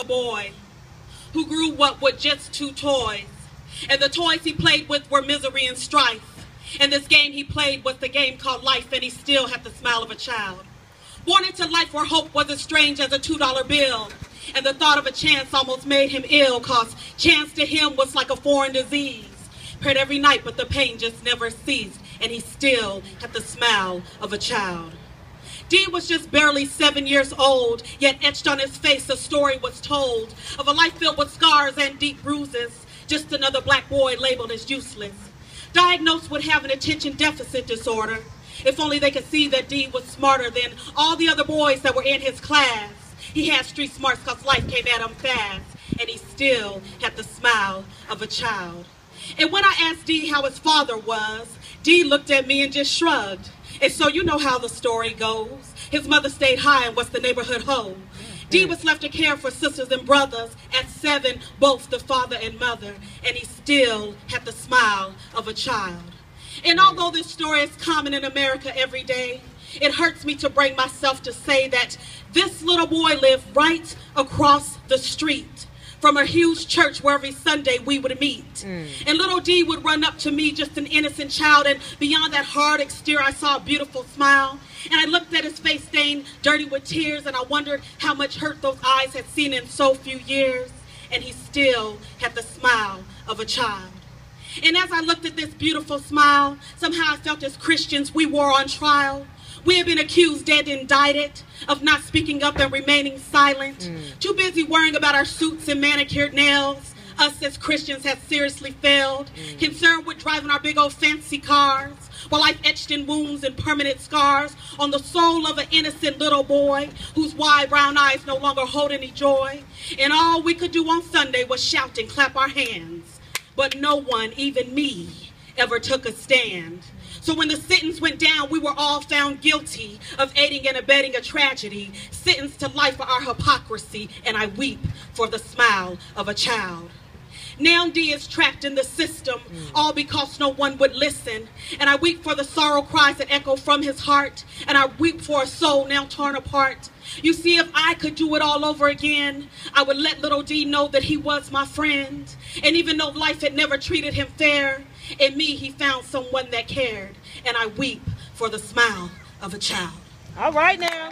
boy who grew up with just 2 toys. And the toys he played with were misery and strife. And this game he played was the game called life, and he still had the smile of a child. Born into life where hope was as strange as a $2 bill. And the thought of a chance almost made him ill, cause chance to him was like a foreign disease. Prayed every night, but the pain just never ceased, and he still had the smile of a child. D was just barely 7 years old, yet etched on his face a story was told of a life filled with scars and deep bruises, just another black boy labeled as useless. Diagnosed with having attention deficit disorder. If only they could see that D was smarter than all the other boys that were in his class. He had street smarts cause life came at him fast, and he still had the smile of a child. And when I asked D how his father was, D looked at me and just shrugged. And so you know how the story goes. His mother stayed high and was the neighborhood hoe. D was left to care for sisters and brothers. At 7, both the father and mother, and he still had the smile of a child. And although this story is common in America every day, it hurts me to bring myself to say that this little boy lived right across the street from a huge church where every Sunday we would meet. And little D would run up to me, just an innocent child, and beyond that hard exterior I saw a beautiful smile. And I looked at his face stained dirty with tears, and I wondered how much hurt those eyes had seen in so few years. And he still had the smile of a child. And as I looked at this beautiful smile, somehow I felt as Christians we were on trial. We have been accused, dead, indicted of not speaking up and remaining silent. Too busy worrying about our suits and manicured nails. Us as Christians have seriously failed. Concerned with driving our big old fancy cars, while life etched in wounds and permanent scars on the soul of an innocent little boy whose wide brown eyes no longer hold any joy. And all we could do on Sunday was shout and clap our hands. But no one, even me, ever took a stand. So when the sentence went down, we were all found guilty of aiding and abetting a tragedy, sentenced to life for our hypocrisy, and I weep for the smile of a child. Now D is trapped in the system, all because no one would listen. And I weep for the sorrow cries that echo from his heart, and I weep for a soul now torn apart. You see, if I could do it all over again, I would let little D know that he was my friend. And even though life had never treated him fair, in me he found someone that cared. And I weep for the smile of a child. All right now.